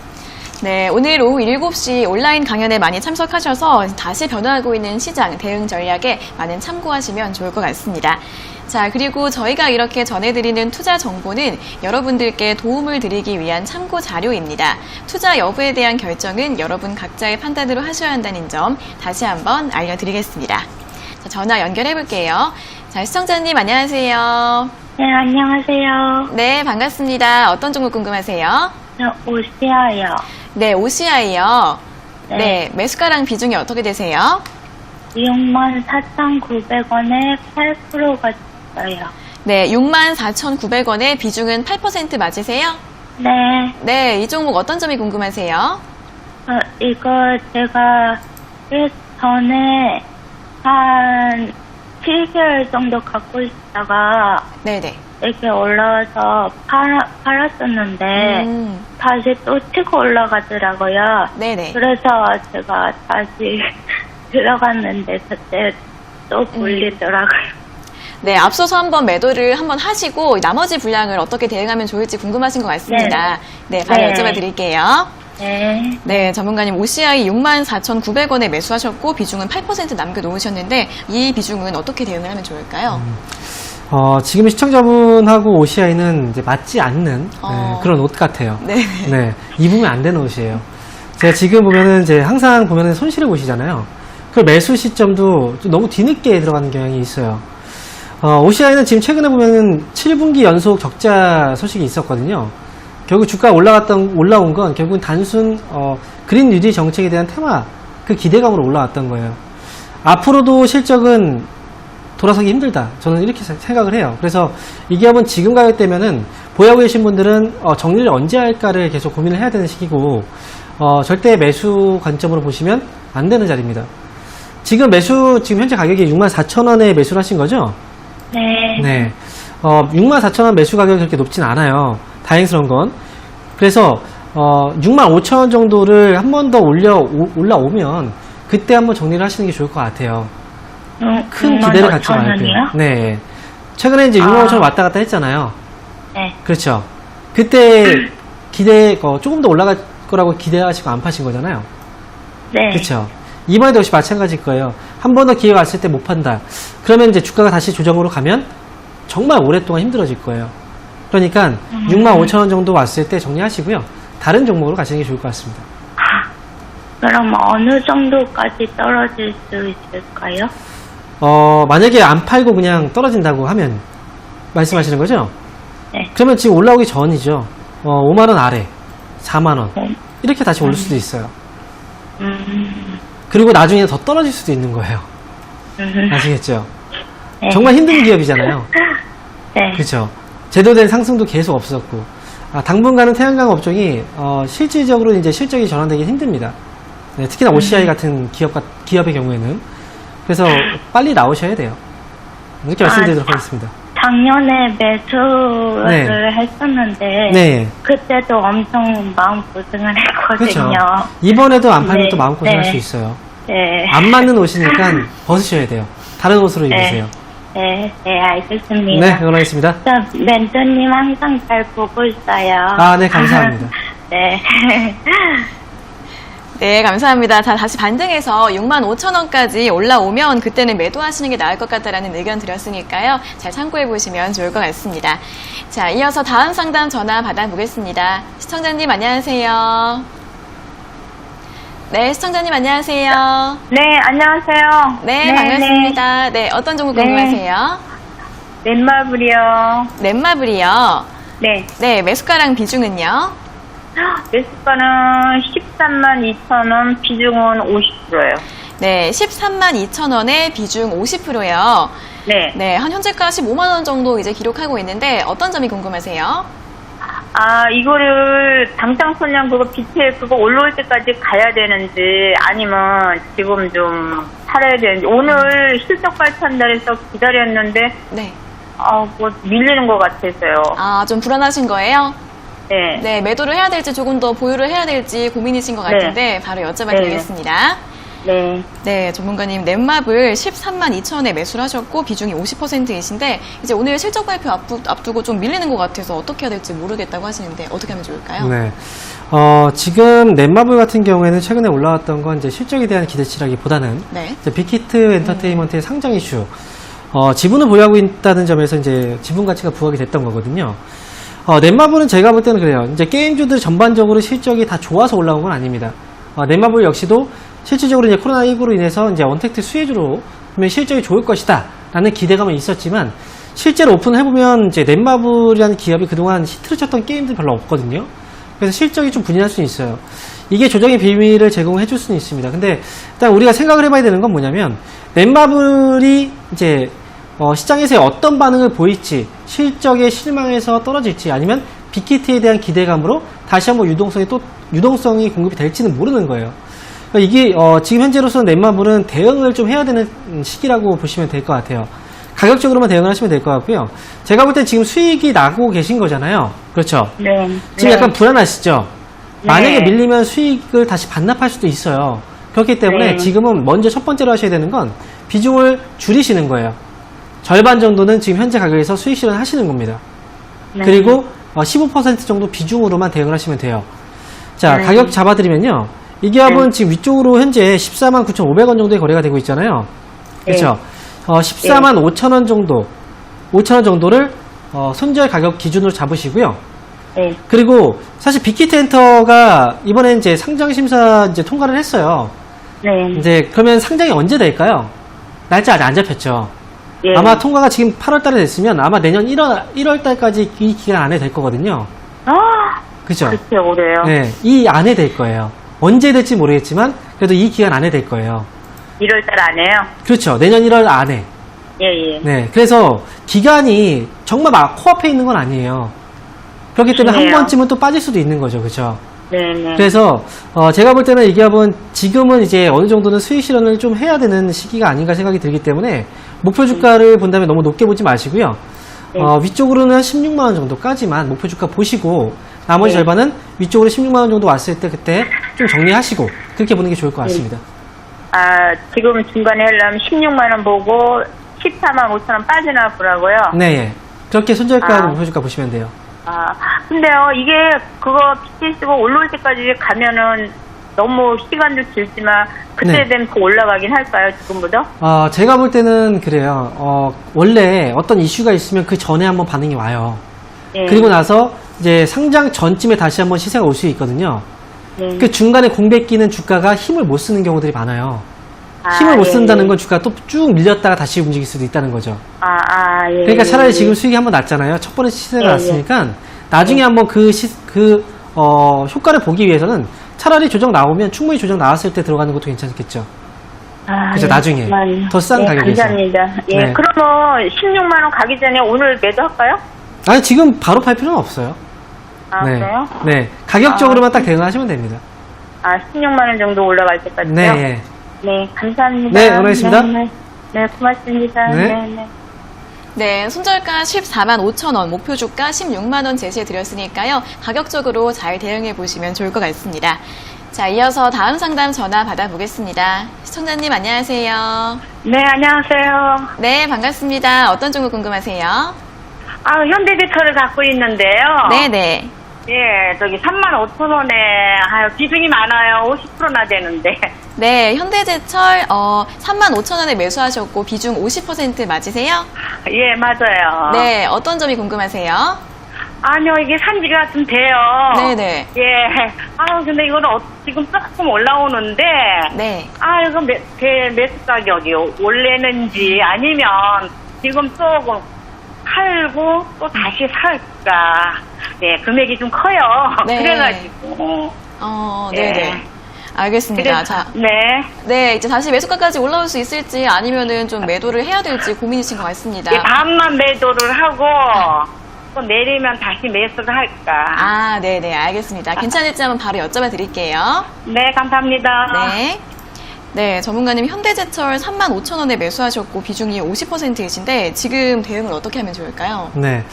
네, 오늘 오후 7시 온라인 강연에 많이 참석하셔서 다시 변화하고 있는 시장 대응 전략에 많은 참고하시면 좋을 것 같습니다. 자, 그리고 저희가 이렇게 전해드리는 투자 정보는 여러분들께 도움을 드리기 위한 참고 자료입니다. 투자 여부에 대한 결정은 여러분 각자의 판단으로 하셔야 한다는 점 다시 한번 알려드리겠습니다. 자, 전화 연결해 볼게요. 자, 시청자님 안녕하세요. 네, 안녕하세요. 네, 반갑습니다. 어떤 종목 궁금하세요? 저 오시아요. 네, OCI요. 네. 네, 매수가랑 비중이 어떻게 되세요? 64,900원에 8%가 있어요. 네, 64,900원에 비중은 8% 맞으세요? 네, 네, 이 종목 어떤 점이 궁금하세요? 이거 제가 전에 한 7개월 정도 갖고 있다가 네네. 이렇게 올라와서 팔았었는데 다시 또 치고 올라가더라고요. 네네. 그래서 제가 다시 들어갔는데 그때 또 불리더라고요. 네, 앞서서 한번 매도를 한번 하시고 나머지 분량을 어떻게 대응하면 좋을지 궁금하신 것 같습니다. 네, 바로 네. 여쭤봐 드릴게요. 네. 네, 전문가님 OCI 64,900원에 매수하셨고 비중은 8% 남겨놓으셨는데 이 비중은 어떻게 대응을 하면 좋을까요? 지금 시청자분하고 OCI는 이제 맞지 않는 그런 옷 같아요. 네. 네, 입으면 안 되는 옷이에요. 제가 지금 보면은 이제 항상 보면은 손실을 보시잖아요. 그 매수 시점도 좀 너무 뒤늦게 들어가는 경향이 있어요. OCI는 지금 최근에 보면은 7분기 연속 적자 소식이 있었거든요. 결국 주가가 올라온 건 결국은 단순 그린 뉴딜 정책에 대한 테마, 그 기대감으로 올라왔던 거예요. 앞으로도 실적은 돌아서기 힘들다. 저는 이렇게 생각을 해요. 그래서 이 기업은 지금 가격대면은 보유하고 계신 분들은 정리를 언제 할까를 계속 고민을 해야 되는 시기고 절대 매수 관점으로 보시면 안 되는 자리입니다. 지금 현재 가격이 64,000원에 매수를 하신 거죠? 네. 네. 64,000원 매수 가격이 그렇게 높진 않아요. 다행스러운 건. 그래서 65,000원 정도를 한 번 더 올라오면 그때 한번 정리를 하시는 게 좋을 것 같아요. 큰 기대를 갖지 말고요. 네. 최근에 이제 65,000원 왔다 갔다 했잖아요. 네. 그렇죠. 그때 조금 더 올라갈 거라고 기대하시고 안 파신 거잖아요. 네. 그렇죠. 이번에도 역시 마찬가지일 거예요. 한 번 더 기회가 왔을 때 못 판다. 그러면 이제 주가가 다시 조정으로 가면 정말 오랫동안 힘들어질 거예요. 그러니까 65,000원 정도 왔을 때 정리하시고요. 다른 종목으로 가시는 게 좋을 것 같습니다. 그럼 어느 정도까지 떨어질 수 있을까요? 만약에 안 팔고 그냥 떨어진다고 하면 말씀하시는 거죠? 네. 그러면 지금 올라오기 전이죠. 5만원 아래, 4만원. 이렇게 다시 오를 수도 있어요. 그리고 나중에 더 떨어질 수도 있는 거예요. 아시겠죠? 네. 정말 힘든 기업이잖아요. 네. 그렇죠. 제도된 상승도 계속 없었고, 당분간은 태양광 업종이 실질적으로 이제 실적이 전환되기 힘듭니다. 네, 특히나 OCI 같은 기업의 경우에는. 그래서 빨리 나오셔야 돼요. 이렇게 말씀드리도록 하겠습니다. 작년에 매수를 네. 했었는데 네. 그때도 엄청 마음고생을 그렇죠. 했거든요. 이번에도 안 팔면 네. 또 마음고생할 네. 수 있어요. 네. 안 맞는 옷이니까 벗으셔야 돼요. 다른 옷으로 입으세요. 네, 네, 알겠습니다. 네, 응원하겠습니다. 저 멘토님 항상 잘 보고 있어요. 네, 감사합니다. 네. 네, 감사합니다. 다시 반등해서 65,000원까지 올라오면 그때는 매도하시는 게 나을 것 같다라는 의견 드렸으니까요. 잘 참고해 보시면 좋을 것 같습니다. 자, 이어서 다음 상담 전화 받아보겠습니다. 시청자님 안녕하세요. 네, 시청자님 안녕하세요. 네, 안녕하세요. 네, 반갑습니다. 네, 어떤 종목 네. 궁금하세요? 넷마블이요. 넷마블이요. 네. 네, 매수가랑 비중은요? 매수가는 132,000원, 비중은 50%예요. 네, 132,000원에 비중 50%요. 네. 네, 한 현재가 15만 원 정도 이제 기록하고 있는데 어떤 점이 궁금하세요? 이거를 당장선량 그거 빛에 그거 올라올 때까지 가야 되는지 아니면 지금 좀 팔아야 되는지 오늘 실적 발표한다 해서 기다렸는데 네. 뭐 밀리는 것 같아서요. 좀 불안하신 거예요? 네. 네, 매도를 해야 될지 조금 더 보유를 해야 될지 고민이신 것 같은데 바로 여쭤봐 드리겠습니다. 네. 네, 전문가님 넷마블 13만 2천원에 매수를 하셨고 비중이 50%이신데 이제 오늘 실적 발표 앞두고 좀 밀리는 것 같아서 어떻게 해야 될지 모르겠다고 하시는데 어떻게 하면 좋을까요? 네. 지금 넷마블 같은 경우에는 최근에 올라왔던 건 이제 실적에 대한 기대치라기보다는 네. 이제 빅히트 엔터테인먼트의 상장 이슈, 지분을 보유하고 있다는 점에서 이제 지분 가치가 부각이 됐던 거거든요. 넷마블은 제가 볼 때는 그래요. 이제 게임주들 전반적으로 실적이 다 좋아서 올라온 건 아닙니다. 넷마블 역시도 실질적으로 이제 코로나19로 인해서 이제 언택트 수혜주로 보면 실적이 좋을 것이다 라는 기대감은 있었지만 실제로 오픈을 해보면 이제 넷마블이라는 기업이 그동안 히트를 쳤던 게임들이 별로 없거든요. 그래서 실적이 좀 분인할 수는 있어요. 이게 조정의 비밀을 제공해 줄 수는 있습니다. 근데 일단 우리가 생각을 해봐야 되는 건 뭐냐면 넷마블이 이제 시장에서 어떤 반응을 보일지, 실적에 실망해서 떨어질지, 아니면 빅히트에 대한 기대감으로 다시 한번 유동성이 공급이 될지는 모르는 거예요. 그러니까 이게 지금 현재로서는 넷마블은 대응을 좀 해야 되는 시기라고 보시면 될 것 같아요. 가격적으로만 대응을 하시면 될 것 같고요. 제가 볼 때 지금 수익이 나고 계신 거잖아요. 그렇죠? 네. 지금 약간 불안하시죠? 네. 만약에 밀리면 수익을 다시 반납할 수도 있어요. 그렇기 때문에 네. 지금은 먼저 첫 번째로 하셔야 되는 건 비중을 줄이시는 거예요. 절반 정도는 지금 현재 가격에서 수익 실현하시는 겁니다. 네. 그리고 15% 정도 비중으로만 대응을 하시면 돼요. 자, 네. 가격 잡아드리면요. 이 기업은 지금 위쪽으로 현재 14만 9,500원 정도의 거래가 되고 있잖아요. 그렇죠? 14만 5천원 정도, 5천원 정도를 손절 가격 기준으로 잡으시고요. 네. 그리고 사실 빅히트 엔터가 이번에 이제 상장 심사 이제 통과를 했어요. 네. 이제 그러면 상장이 언제 될까요? 날짜 아직 안 잡혔죠. 예. 아마 통과가 지금 8월 달에 됐으면 아마 내년 1월 달까지 이 기간 안에 될 거거든요. 아, 그죠? 그렇게 오래요. 네, 이 안에 될 거예요. 언제 될지 모르겠지만 그래도 이 기간 안에 될 거예요. 1월달 안에요? 그렇죠. 내년 1월 안에. 예, 예. 네, 그래서 기간이 정말 막 코앞에 있는 건 아니에요. 그렇기 때문에 한 그래요. 번쯤은 또 빠질 수도 있는 거죠. 그렇죠? 네네. 그래서 제가 볼 때는 이 기업은 지금은 이제 어느 정도는 수익 실현을 좀 해야 되는 시기가 아닌가 생각이 들기 때문에 목표 주가를 본다면 너무 높게 보지 마시고요. 네. 위쪽으로는 16만 원 정도까지만 목표 주가 보시고 나머지 네. 절반은 위쪽으로 16만 원 정도 왔을 때 그때 좀 정리하시고 그렇게 보는 게 좋을 것 같습니다. 아, 지금 중간에 하려면 16만원 보고 14만 5천원 빠지나 보라고요? 네, 예. 그렇게 손절가 아. 목표 주가 보시면 돼요. 아, 근데요, 이게 그거 BTS가 올라올 때까지 가면은 너무 시간도 길지만 그때 네. 되면 더 올라가긴 할까요, 지금보다? 제가 볼 때는 그래요. 원래 어떤 이슈가 있으면 그 전에 한번 반응이 와요. 네. 그리고 나서 이제 상장 전쯤에 다시 한번 시세가 올 수 있거든요. 네. 그 중간에 공백 끼는 주가가 힘을 못 쓰는 경우들이 많아요. 아, 힘을 못 예, 쓴다는 예. 건 주가가 또 쭉 밀렸다가 다시 움직일 수도 있다는 거죠. 예. 그러니까 차라리 예. 지금 수익이 한번 났잖아요. 첫 번째 시세가 예, 예. 났으니까 나중에 한번 효과를 보기 위해서는 차라리 조정 나오면 충분히 조정 나왔을 때 들어가는 것도 괜찮겠죠. 그죠, 나중에. 정말. 더 싼 가격에서. 감사합니다. 예, 네. 그러면 16만원 가기 전에 오늘 매도할까요? 아니, 지금 바로 팔 필요는 없어요. 아, 네. 그래요? 네. 가격적으로만 딱 대응하시면 됩니다. 아, 16만원 정도 올라갈 때까지요? 네. 예. 네, 감사합니다. 네, 응원하겠습니다. 네, 고맙습니다. 네. 네. 네, 손절가 14만 5천원, 목표 주가 16만원 제시해드렸으니까요. 가격적으로 잘 대응해 보시면 좋을 것 같습니다. 자, 이어서 다음 상담 전화 받아보겠습니다. 시청자님 안녕하세요. 네, 안녕하세요. 네, 반갑습니다. 어떤 종목 궁금하세요? 현대제철을 갖고 있는데요. 네네. 예, 저기 35,000원에 비중이 많아요. 50%나 되는데. 네, 현대제철 3만 5천원에 매수하셨고 비중 50% 맞으세요? 예, 맞아요. 네, 어떤 점이 궁금하세요? 아니요, 이게 산지가 좀 돼요. 네네. 예. 근데 이거는 지금 조금 올라오는데. 네. 이거 매수 가격이 올래는지 아니면 지금 조금 팔고 또 다시 살까. 예, 금액이 좀 커요. 네. 그래가지고. 네네. 예. 알겠습니다. 자, 네, 이제 다시 매수가까지 올라올 수 있을지 아니면은 좀 매도를 해야 될지 고민이신 것 같습니다. 예, 반만 매도를 하고 또 내리면 다시 매수를 할까. 네네, 알겠습니다. 괜찮을지 한번 바로 여쭤봐 드릴게요. 네, 감사합니다. 네. 네, 전문가님 현대제철 3만 5천원에 매수하셨고 비중이 50%이신데 지금 대응을 어떻게 하면 좋을까요? 네.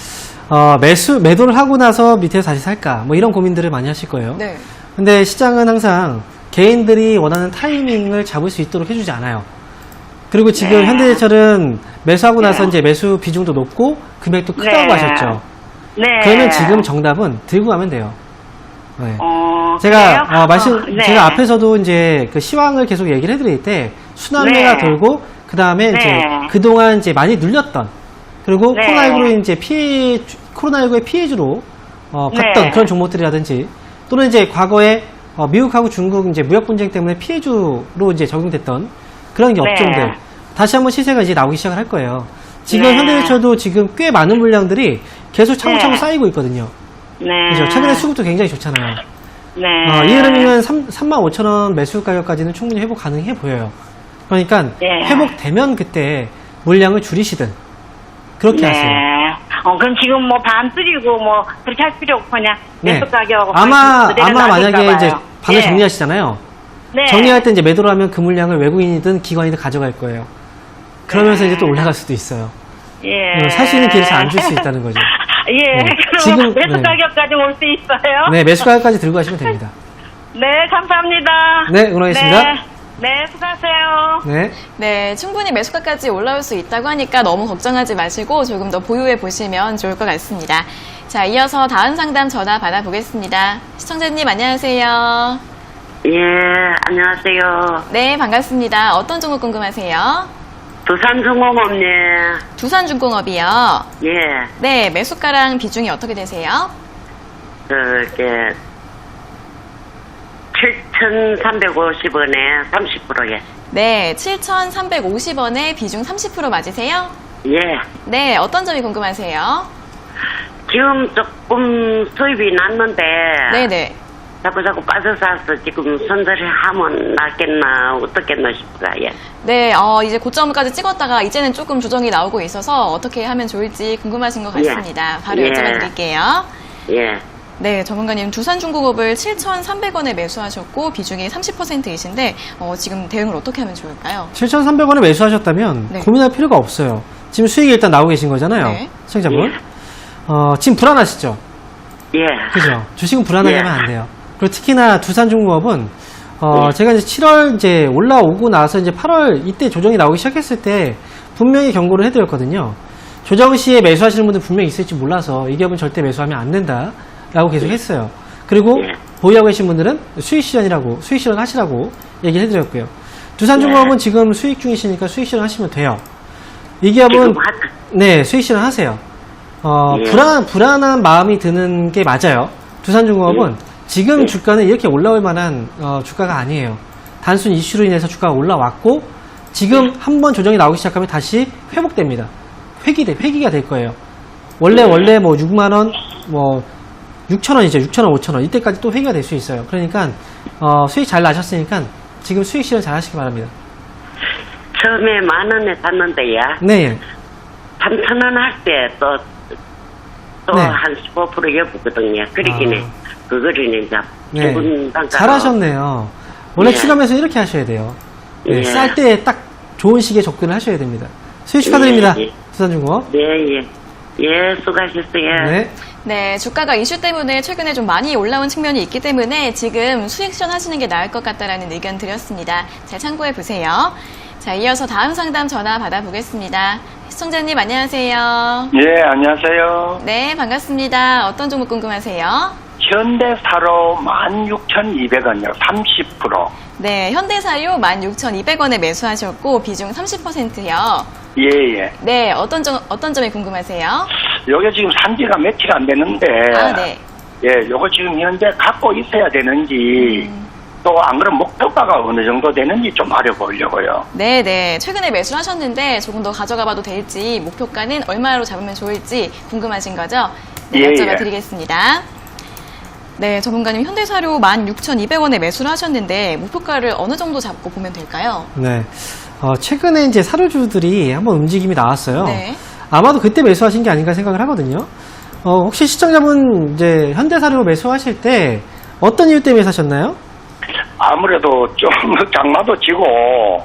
매도를 하고 나서 밑에서 다시 살까? 뭐 이런 고민들을 많이 하실 거예요. 네. 근데 시장은 항상 개인들이 원하는 타이밍을 잡을 수 있도록 해주지 않아요. 그리고 지금 네. 현대제철은 매수하고 나서 이제 매수 비중도 높고 금액도 크다고 네. 하셨죠. 네. 그러면 지금 정답은 들고 가면 돼요. 네. 그래요? 네. 제가 앞에서도 이제 그 시황을 계속 얘기를 해드릴 때 순환매가 네. 돌고 그 다음에 네. 이제 그동안 이제 많이 눌렸던 그리고 네. 코로나19로 이제 코로나19의 피해주로 봤던 네. 그런 종목들이라든지 또는 이제 과거에 미국하고 중국 이제 무역 분쟁 때문에 피해주로 이제 적용됐던 그런 네. 업종들 다시 한번 시세가 이제 나오기 시작을 할 거예요. 지금 네. 현대제철도 지금 꽤 많은 물량들이 계속 차곡차곡 네. 쌓이고 있거든요. 네. 그죠? 최근에 수급도 굉장히 좋잖아요. 네. 이 흐름이면 35,000원 매수 가격까지는 충분히 회복 가능해 보여요. 그러니까 네. 회복되면 그때 물량을 줄이시든 그렇게 하세요. 그럼 지금 뭐 반 줄이고 뭐 그렇게 할 필요 없고 그냥 네. 매수 가격 아마 그대로 만약에 놔둘까 이제 봐요. 방을 예. 정리하시잖아요. 네. 정리할 때 이제 매도를 하면 그 물량을 외국인이든 기관이든 가져갈 거예요. 그러면서 이제 또 올라갈 수도 있어요. 예. 살 수 있는 기회를 잘 안 줄 수 있다는 거죠. 예. 네. 그럼 지금, 매수 네. 가격까지 올 수 있어요? 네, 매수 가격까지 들고 가시면 됩니다. 네, 감사합니다. 네, 응원하겠습니다. 네, 네, 수고하세요. 네. 네, 충분히 매수가까지 올라올 수 있다고 하니까 너무 걱정하지 마시고 조금 더 보유해 보시면 좋을 것 같습니다. 자, 이어서 다음 상담 전화 받아보겠습니다. 시청자님 안녕하세요. 예, 안녕하세요. 네, 반갑습니다. 어떤 종목 궁금하세요? 두산중공업네. 두산중공업이요. 예, 네, 매수가랑 비중이 어떻게 되세요? 그게 7,350원에 30%예. 네, 7,350원에 비중 30% 맞으세요? 예, 네, 어떤 점이 궁금하세요? 지금 조금 수입이 났는데 네네. 자꾸 빠져서 지금 손절을 하면 낫겠나 어떻겠나 싶어요. 예. 네, 이제 고점까지 찍었다가 이제는 조금 조정이 나오고 있어서 어떻게 하면 좋을지 궁금하신 것 같습니다. 바로 예. 여쭤봐 드릴게요. 예, 네, 전문가님 두산중공업을 7,300원에 매수하셨고 비중이 30%이신데 지금 대응을 어떻게 하면 좋을까요? 7,300원에 매수하셨다면 네. 고민할 필요가 없어요. 지금 수익이 일단 나오고 계신 거잖아요. 네. 시청자분. 지금 불안하시죠? 예, 그죠? 주식은 불안하게 예. 하면 안 돼요. 그리고 특히나 두산중공업은 제가 이제 7월 이제 올라오고 나서 이제 8월 이때 조정이 나오기 시작했을 때 분명히 경고를 해드렸거든요. 조정 시에 매수하시는 분들 분명히 있을지 몰라서 이 기업은 절대 매수하면 안 된다라고 계속 했어요. 그리고 예. 보유하고 계신 분들은 수익 실현 하시라고 얘기를 해드렸고요. 두산중공업은 지금 수익 중이시니까 수익 실현 하시면 돼요. 이 기업은 네 수익 실현 하세요. 예. 불안한 마음이 드는 게 맞아요. 두산중공업은 지금 주가는 이렇게 올라올 만한 주가가 아니에요. 단순 이슈로 인해서 주가가 올라왔고 지금 한번 조정이 나오기 시작하면 다시 회복됩니다. 회기가 될 거예요. 원래 뭐 6만원, 뭐 6천원이죠. 6천원, 5천원 이때까지 또 회기가 될 수 있어요. 그러니까 수익 잘 나셨으니까 지금 수익 실현 잘 하시기 바랍니다. 처음에 10,000원에 샀는데요. 네. 3,000원 할 때 또 네. 한 15% 여부거든요. 그러기는 그거를 이제 네. 기분 단가로 잘하셨네요. 원래 예. 추가 매수 이렇게 하셔야 돼요. 네, 예. 쌀 때 딱 좋은 시기에 접근을 하셔야 됩니다. 수익 축하드립니다. 예, 예. 두산중공업. 네, 예. 예, 수고하셨어요. 네. 네, 주가가 이슈 때문에 최근에 좀 많이 올라온 측면이 있기 때문에 지금 수익 실현하시는 게 나을 것 같다라는 의견 드렸습니다. 잘 참고해 보세요. 자, 이어서 다음 상담 전화 받아보겠습니다. 시청자님 안녕하세요. 예, 안녕하세요. 네, 반갑습니다. 어떤 종목 궁금하세요? 현대사로 16,200원이요. 30%. 네, 현대사료 16,200원에 매수하셨고 비중 30%요. 예, 예. 네, 어떤 점이 궁금하세요? 요게 지금 산지가 며칠 안 되는데. 아, 네. 예, 요거 지금 현재 갖고 있어야 되는지, 또 안 그러면 목표가가 어느 정도 되는지 좀 알아보려고요. 네. 최근에 매수를 하셨는데 조금 더 가져가 봐도 될지 목표가는 얼마로 잡으면 좋을지 궁금하신 거죠? 네, 예, 여쭤봐 예. 드리겠습니다. 네, 전문가님 현대사료 16,200원에 매수를 하셨는데 목표가를 어느 정도 잡고 보면 될까요? 네. 최근에 이제 사료주들이 한번 움직임이 나왔어요. 네. 아마도 그때 매수하신 게 아닌가 생각을 하거든요. 혹시 시청자분 이제 현대사료 매수하실 때 어떤 이유 때문에 사셨나요? 아무래도 좀 장마도 지고,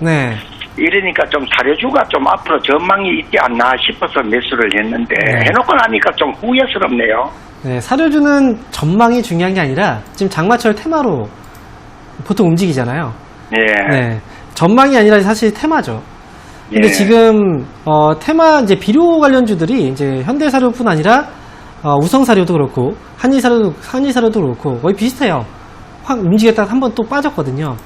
네. 이러니까 좀 사료주가 좀 앞으로 전망이 있지 않나 싶어서 매수를 했는데, 네. 해놓고 나니까 좀 후회스럽네요. 네, 사료주는 전망이 중요한 게 아니라 지금 장마철 테마로 보통 움직이잖아요. 예. 네. 전망이 아니라 사실 테마죠. 근데 예. 지금 테마 이제 비료 관련주들이 이제 현대사료뿐 아니라 우성사료도 그렇고 한일사료도 그렇고 거의 비슷해요. 확 움직였다가 한 번 또 빠졌거든요.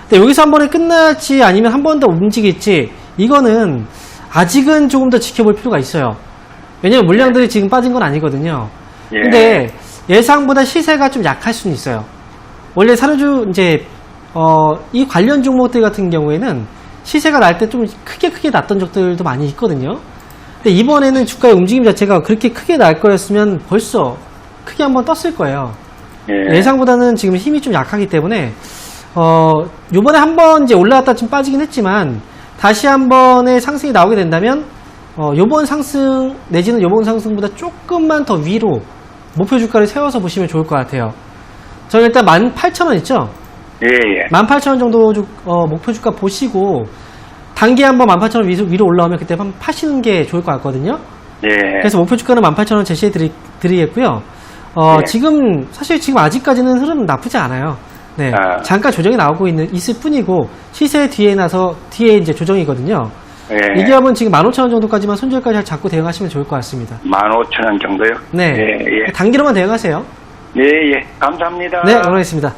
근데 여기서 한 번에 끝날지 아니면 한 번 더 움직일지 이거는 아직은 조금 더 지켜볼 필요가 있어요. 왜냐면 물량들이 지금 빠진 건 아니거든요. 예. 근데 예상보다 시세가 좀 약할 수는 있어요. 원래 사료주 이제 이 관련 종목들 같은 경우에는 시세가 날 때 좀 크게 났던 적들도 많이 있거든요. 근데 이번에는 주가의 움직임 자체가 그렇게 크게 날 거였으면 벌써 크게 한번 떴을 거예요. 예. 예상보다는 지금 힘이 좀 약하기 때문에 요번에 한번 이제 올라갔다 좀 빠지긴 했지만 다시 한 번의 상승이 나오게 된다면 요번 상승 내지는 요번 상승보다 조금만 더 위로 목표 주가를 세워서 보시면 좋을 것 같아요. 저는 일단 18,000원 있죠? 예, 예. 18,000원 정도 목표 주가 보시고 단기 한번 18,000원 위로 올라오면 그때 한번 파시는 게 좋을 것 같거든요. 예. 그래서 목표 주가는 18,000원 제시해 드리겠고요. 예. 지금 사실 지금 아직까지는 흐름 나쁘지 않아요. 네. 잠깐 조정이 나오고 있을 뿐이고 시세 뒤에 이제 조정이거든요. 예. 이 기업은 지금 15,000원 정도까지만 손절까지 잘 잡고 대응하시면 좋을 것 같습니다. 15,000원 정도요? 네. 예, 예. 단기로만 대응하세요. 예, 예. 감사합니다. 네, 응원하겠습니다.